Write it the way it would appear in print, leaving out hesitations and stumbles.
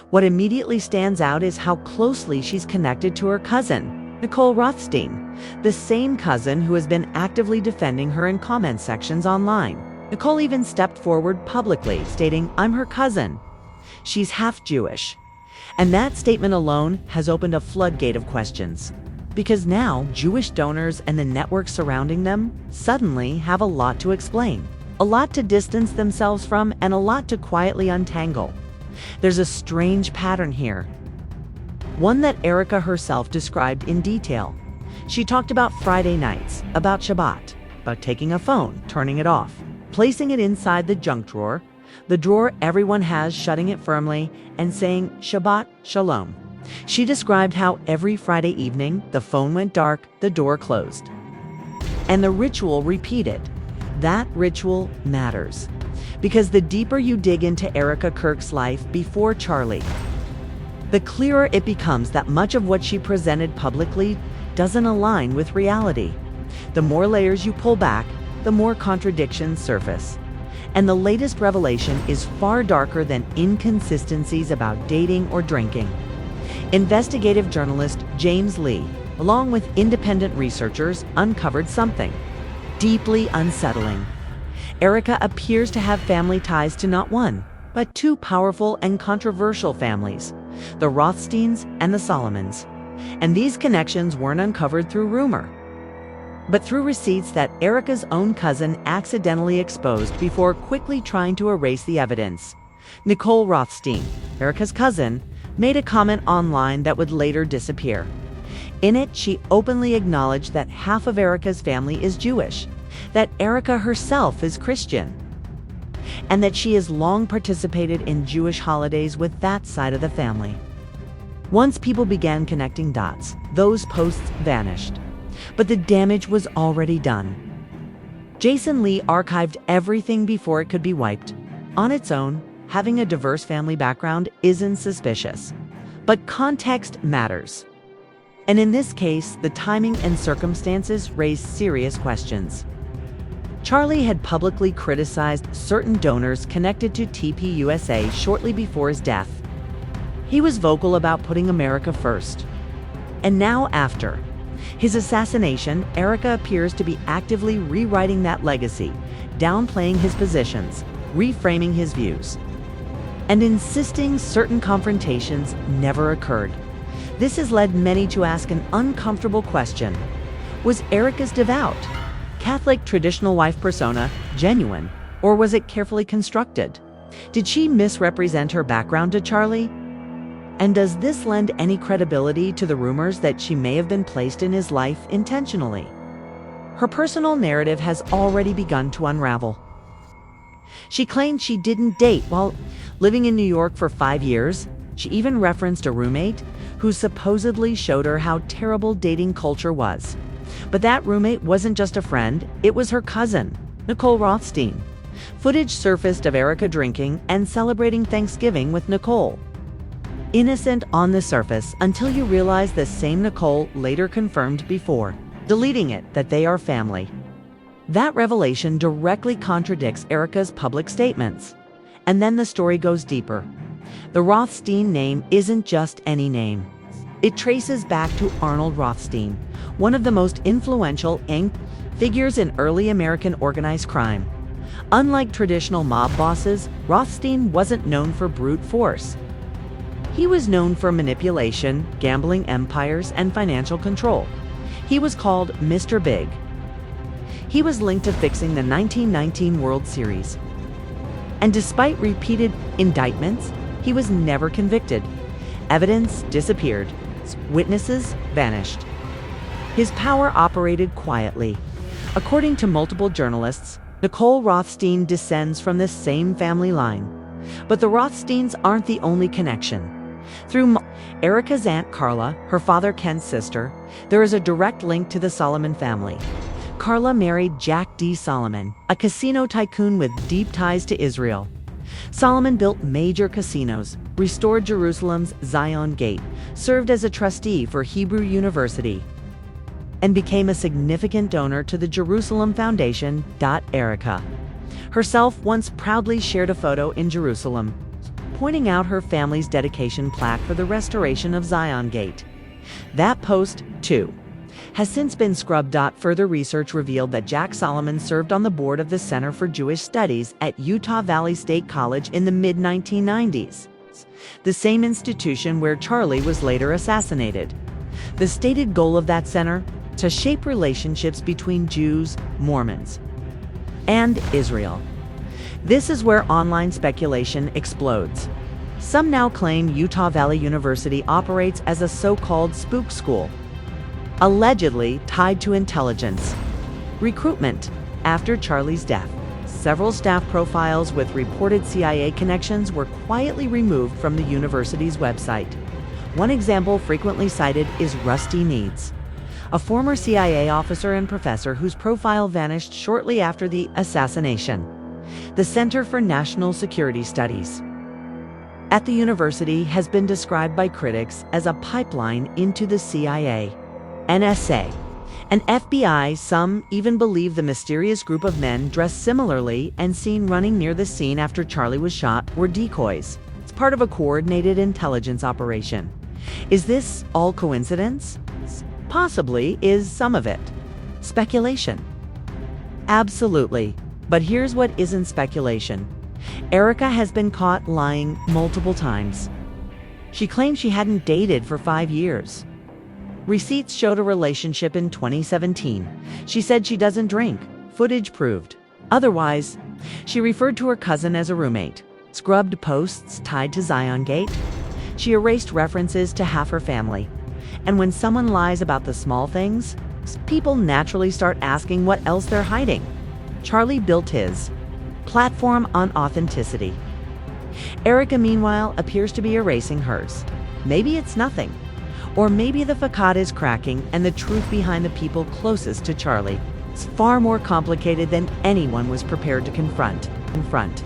What immediately stands out is how closely she's connected to her cousin, Nicole Rothstein, the same cousin who has been actively defending her in comment sections online. Nicole even stepped forward publicly, stating, "I'm her cousin. She's half Jewish." And that statement alone has opened a floodgate of questions. Because now, Jewish donors and the network surrounding them suddenly have a lot to explain, a lot to distance themselves from, and a lot to quietly untangle. There's a strange pattern here, one that Erika herself described in detail. She talked about Friday nights, about Shabbat, about taking a phone, turning it off, placing it inside the junk drawer, the drawer everyone has, shutting it firmly, and saying Shabbat Shalom. She described how every Friday evening, the phone went dark, the door closed. And the ritual repeated. That ritual matters. Because the deeper you dig into Erika Kirk's life before Charlie, the clearer it becomes that much of what she presented publicly doesn't align with reality. The more layers you pull back, the more contradictions surface. And the latest revelation is far darker than inconsistencies about dating or drinking. Investigative journalist James Lee, along with independent researchers, uncovered something deeply unsettling. Erika appears to have family ties to not one, but two powerful and controversial families, the Rothsteins and the Solomons. And these connections weren't uncovered through rumor, but through receipts that Erika's own cousin accidentally exposed before quickly trying to erase the evidence. Nicole Rothstein, Erika's cousin, made a comment online that would later disappear. In it, she openly acknowledged that half of Erika's family is Jewish, that Erika herself is Christian, and that she has long participated in Jewish holidays with that side of the family. Once people began connecting dots, those posts vanished. But the damage was already done. Jason Lee archived everything before it could be wiped. On its own, having a diverse family background isn't suspicious. But context matters. And in this case, the timing and circumstances raise serious questions. Charlie had publicly criticized certain donors connected to TPUSA shortly before his death. He was vocal about putting America first. And now after his assassination, Erika appears to be actively rewriting that legacy, downplaying his positions, reframing his views, and insisting certain confrontations never occurred. This has led many to ask an uncomfortable question. Was Erika's devout, Catholic traditional wife persona genuine, or was it carefully constructed? Did she misrepresent her background to Charlie? And does this lend any credibility to the rumors that she may have been placed in his life intentionally? Her personal narrative has already begun to unravel. She claimed she didn't date while living in New York for 5 years. She even referenced a roommate who supposedly showed her how terrible dating culture was. But that roommate wasn't just a friend, it was her cousin, Nicole Rothstein. Footage surfaced of Erika drinking and celebrating Thanksgiving with Nicole. Innocent on the surface until you realize the same Nicole later confirmed before deleting it that they are family. That revelation directly contradicts Erika's public statements. And then the story goes deeper. The Rothstein name isn't just any name. It traces back to Arnold Rothstein, one of the most influential figures in early American organized crime. Unlike traditional mob bosses, Rothstein wasn't known for brute force. He was known for manipulation, gambling empires, and financial control. He was called Mr. Big. He was linked to fixing the 1919 World Series. And despite repeated indictments, he was never convicted. Evidence disappeared. Witnesses vanished. His power operated quietly. According to multiple journalists, Nicole Rothstein descends from the same family line. But the Rothsteins aren't the only connection. Through Erika's aunt Carla, her father Ken's sister, there is a direct link to the Solomon family. Carla married Jack D. Solomon, a casino tycoon with deep ties to Israel. Solomon built major casinos, restored Jerusalem's Zion Gate, served as a trustee for Hebrew University, and became a significant donor to the Jerusalem Foundation. Erika herself once proudly shared a photo in Jerusalem, pointing out her family's dedication plaque for the restoration of Zion Gate. That post, too, has since been scrubbed. Further research revealed that Jack Solomon served on the board of the Center for Jewish Studies at Utah Valley State College in the mid-1990s, the same institution where Charlie was later assassinated. The stated goal of that center? To shape relationships between Jews, Mormons, and Israel. This is where online speculation explodes. Some now claim Utah Valley University operates as a so-called spook school, allegedly tied to intelligence recruitment. After Charlie's death, several staff profiles with reported CIA connections were quietly removed from the university's website. One example frequently cited is Rusty Needs, a former CIA officer and professor whose profile vanished shortly after the assassination. The Center for National Security Studies at the university has been described by critics as a pipeline into the CIA, NSA, and FBI. Some even believe the mysterious group of men dressed similarly and seen running near the scene after Charlie was shot were decoys. It's part of a coordinated intelligence operation. Is this all coincidence? Possibly. Is some of it speculation? Absolutely. But here's what isn't speculation. Erika has been caught lying multiple times. She claimed she hadn't dated for 5 years. Receipts showed a relationship in 2017. She said she doesn't drink. Footage proved otherwise. She referred to her cousin as a roommate. Scrubbed posts tied to Zion Gate. She erased references to half her family. And when someone lies about the small things, people naturally start asking what else they're hiding. Charlie built his platform on authenticity. Erika, meanwhile, appears to be erasing hers. Maybe it's nothing. Or maybe the facade is cracking and the truth behind the people closest to Charlie is far more complicated than anyone was prepared to confront.